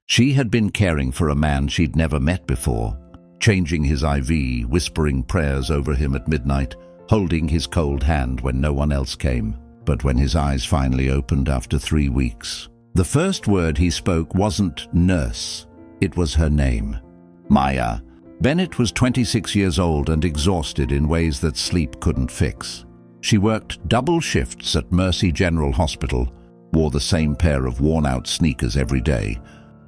She had been caring for a man she'd never met before, changing his IV, whispering prayers over him at midnight, holding his cold hand when no one else came. But when his eyes finally opened after 3 weeks, the first word he spoke wasn't nurse, it was her name. Maya. Bennett was 26 years old and exhausted in ways that sleep couldn't fix. She worked double shifts at Mercy General Hospital, wore the same pair of worn-out sneakers every day,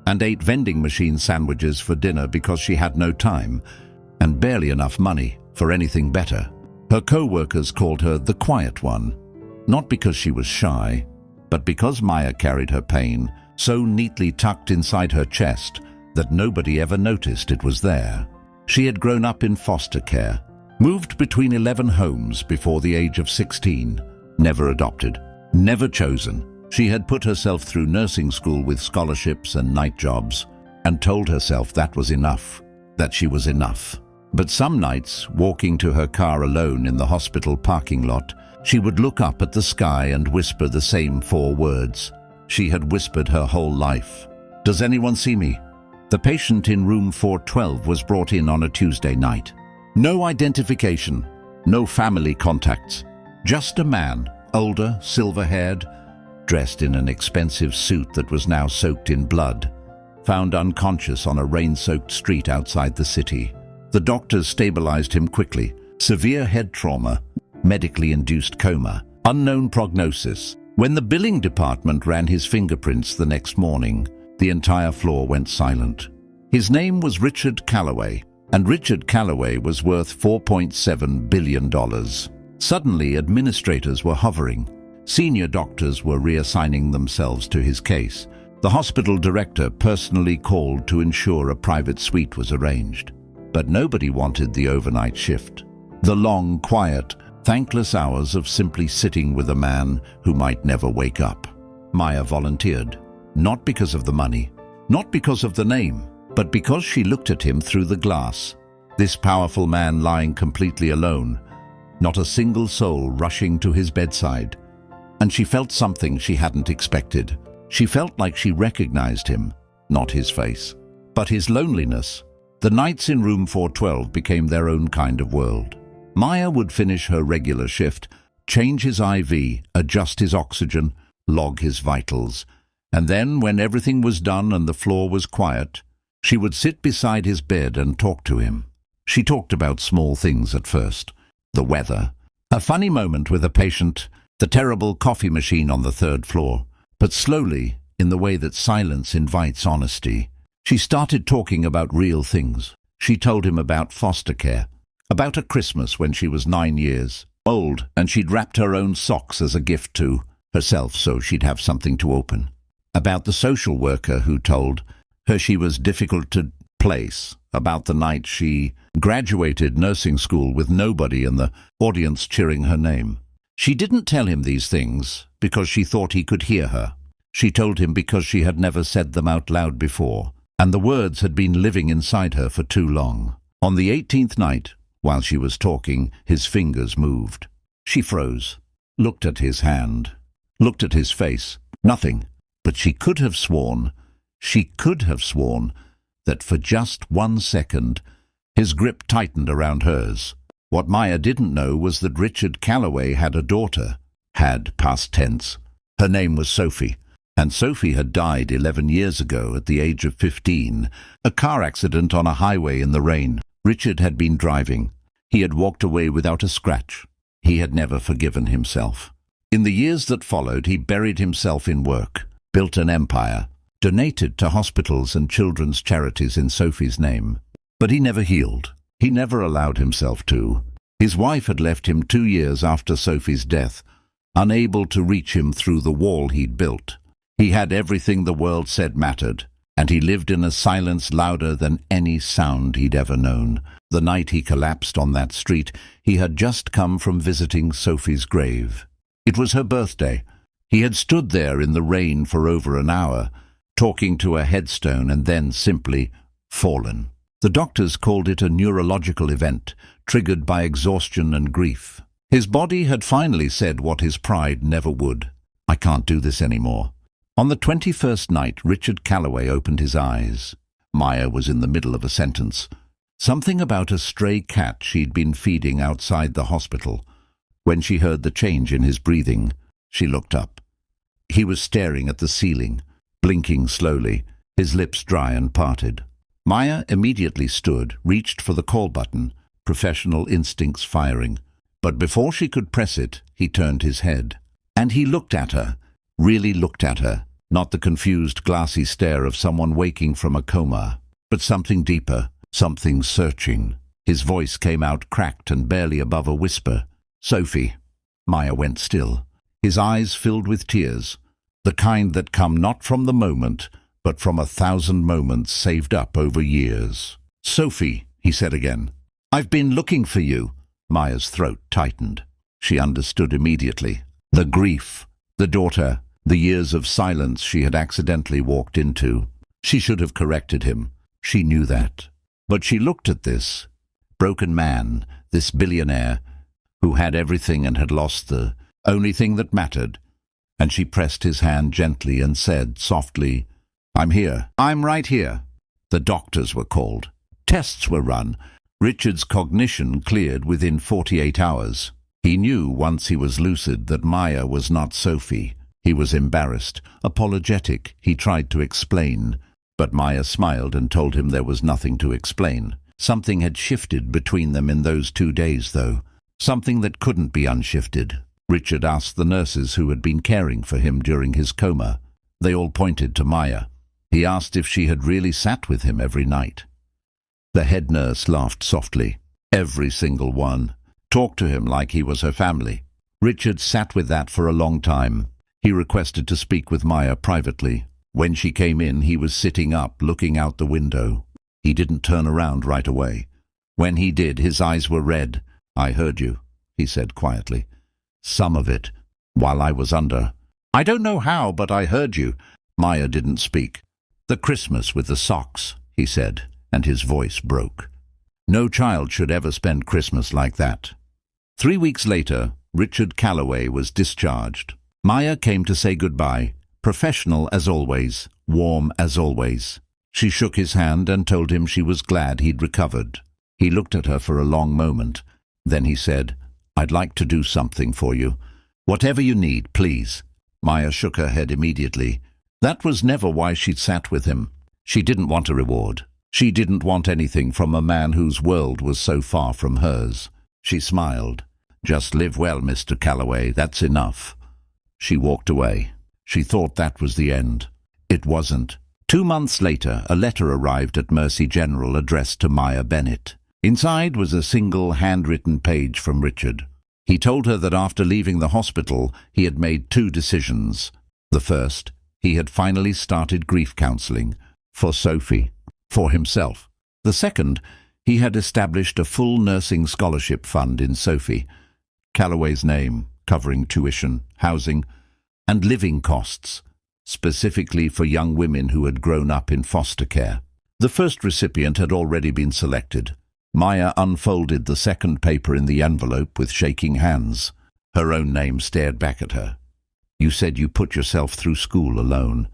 and ate vending machine sandwiches for dinner because she had no time and barely enough money for anything better. Her co-workers called her the quiet one, not because she was shy, but because Maya carried her pain so neatly tucked inside her chest that nobody ever noticed it was there. She had grown up in foster care, moved between 11 homes before the age of 16, never adopted, never chosen. She had put herself through nursing school with scholarships and night jobs and told herself that was enough, that she was enough. But some nights, walking to her car alone in the hospital parking lot, she would look up at the sky and whisper the same 4 words. She had whispered her whole life. "Does anyone see me?" The patient in room 412 was brought in on a Tuesday night. No identification, no family contacts, just a man, older, silver-haired, dressed in an expensive suit that was now soaked in blood, found unconscious on a rain-soaked street outside the city. The doctors stabilized him quickly. Severe head trauma, medically induced coma, unknown prognosis. When the billing department ran his fingerprints the next morning, the entire floor went silent. His name was Richard Calloway, and Richard Calloway was worth $4.7 billion. Suddenly, administrators were hovering. Senior doctors were reassigning themselves to his case. The hospital director personally called to ensure a private suite was arranged. But nobody wanted the overnight shift. The long, quiet, thankless hours of simply sitting with a man who might never wake up. Maya volunteered. Not because of the money, not because of the name, but because she looked at him through the glass. This powerful man lying completely alone, not a single soul rushing to his bedside. And she felt something she hadn't expected. She felt like she recognized him, not his face, but his loneliness. The nights in room 412 became their own kind of world. Maya would finish her regular shift, change his IV, adjust his oxygen, log his vitals, and then, when everything was done and the floor was quiet, she would sit beside his bed and talk to him. She talked about small things at first. The weather, a funny moment with a patient, the terrible coffee machine on the 3rd floor. But slowly, in the way that silence invites honesty, she started talking about real things. She told him about foster care, about a Christmas when she was 9 years old and she'd wrapped her own socks as a gift to herself so she'd have something to open. About the social worker who told her she was difficult to place, about the night she graduated nursing school with nobody in the audience cheering her name. She didn't tell him these things because she thought he could hear her. She told him because she had never said them out loud before, and the words had been living inside her for too long. On the 18th night, while she was talking, his fingers moved. She froze, looked at his hand, looked at his face. Nothing. But she could have sworn that for just 1 second, his grip tightened around hers. What Maya didn't know was that Richard Calloway had a daughter. Had, past tense. Her name was Sophie, and Sophie had died 11 years ago at the age of 15. A car accident on a highway in the rain. Richard had been driving. He had walked away without a scratch. He had never forgiven himself. In the years that followed, he buried himself in work, built an empire, donated to hospitals and children's charities in Sophie's name. But he never healed. He never allowed himself to. His wife had left him 2 years after Sophie's death, unable to reach him through the wall he'd built. He had everything the world said mattered, and he lived in a silence louder than any sound he'd ever known. The night he collapsed on that street, he had just come from visiting Sophie's grave. It was her birthday. He had stood there in the rain for over an hour, talking to a headstone, and then simply fallen. The doctors called it a neurological event, triggered by exhaustion and grief. His body had finally said what his pride never would. "I can't do this anymore. On the 21st night, Richard Calloway opened his eyes. Maya was in the middle of a sentence. Something about a stray cat she'd been feeding outside the hospital. When she heard the change in his breathing, she looked up. He was staring at the ceiling, blinking slowly, his lips dry and parted. Maya immediately stood, reached for the call button, professional instincts firing. But before she could press it, he turned his head. And he looked at her, really looked at her, not the confused, glassy stare of someone waking from a coma, but something deeper, something searching. His voice came out cracked and barely above a whisper. "Sophie." Maya went still. His eyes filled with tears, the kind that come not from the moment, but from 1,000 moments saved up over years. "Sophie," he said again. "I've been looking for you." Maya's throat tightened. She understood immediately. The grief, the daughter, the years of silence she had accidentally walked into. She should have corrected him. She knew that. But she looked at this broken man, this billionaire, who had everything and had lost the only thing that mattered, and she pressed his hand gently and said softly, "I'm here. I'm right here." The doctors were called. Tests were run. Richard's cognition cleared within 48 hours. He knew once he was lucid that Maya was not Sophie. He was embarrassed, apologetic. He tried to explain, but Maya smiled and told him there was nothing to explain. Something had shifted between them in those 2 days, though. Something that couldn't be unshifted. Richard asked the nurses who had been caring for him during his coma. They all pointed to Maya. He asked if she had really sat with him every night. The head nurse laughed softly. Every single one. Talked to him like he was her family. Richard sat with that for a long time. He requested to speak with Maya privately. When she came in, he was sitting up, looking out the window. He didn't turn around right away. When he did, his eyes were red. "I heard you," he said quietly. "Some of it, while I was under. I don't know how, but I heard you." Maya didn't speak. "The Christmas with the socks," he said, and his voice broke. No child should ever spend Christmas like that. 3 weeks later, Richard Calloway was discharged. Maya came to say goodbye, professional as always, warm as always. She shook his hand and told him she was glad he'd recovered. He looked at her for a long moment. Then he said, "I'd like to do something for you. Whatever you need, please." Maya shook her head immediately. That was never why she'd sat with him. She didn't want a reward. She didn't want anything from a man whose world was so far from hers. She smiled. "Just live well, Mr. Calloway, that's enough." She walked away. She thought that was the end. It wasn't. 2 months later, a letter arrived at Mercy General addressed to Maya Bennett. Inside was a single handwritten page from Richard. He told her that after leaving the hospital, he had made 2 decisions. The first, he had finally started grief counseling for Sophie, for himself. The second, he had established a full nursing scholarship fund in Sophie, Calloway's name, covering tuition, housing, and living costs, specifically for young women who had grown up in foster care. The first recipient had already been selected. Maya unfolded the second paper in the envelope with shaking hands. Her own name stared back at her. "You said you put yourself through school alone.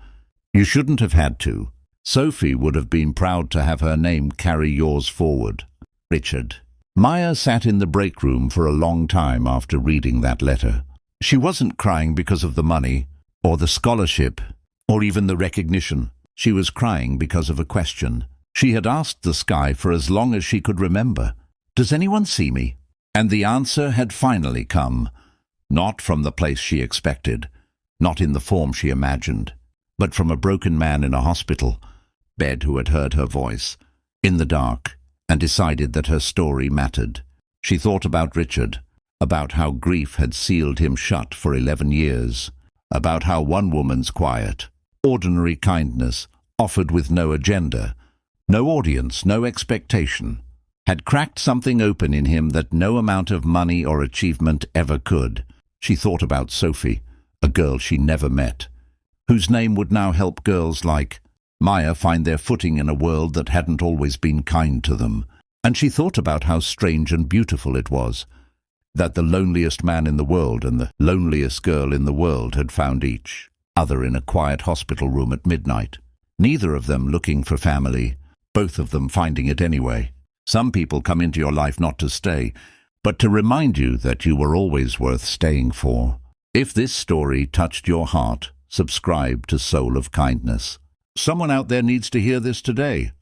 You shouldn't have had to. Sophie would have been proud to have her name carry yours forward. Richard." Maya sat in the break room for a long time after reading that letter. She wasn't crying because of the money, or the scholarship, or even the recognition. She was crying because of a question. She had asked the sky for as long as she could remember. "Does anyone see me?" And the answer had finally come. Not from the place she expected, not in the form she imagined, but from a broken man in a hospital bed who had heard her voice, in the dark, and decided that her story mattered. She thought about Richard, about how grief had sealed him shut for 11 years, about how one woman's quiet, ordinary kindness, offered with no agenda, no audience, no expectation, had cracked something open in him that no amount of money or achievement ever could. She thought about Sophie, a girl she never met, whose name would now help girls like Maya find their footing in a world that hadn't always been kind to them. And she thought about how strange and beautiful it was that the loneliest man in the world and the loneliest girl in the world had found each. other in a quiet hospital room at midnight. Neither of them looking for family, both of them finding it anyway. Some people come into your life not to stay, but to remind you that you were always worth staying for. If this story touched your heart, subscribe to Soul of Kindness. Someone out there needs to hear this today.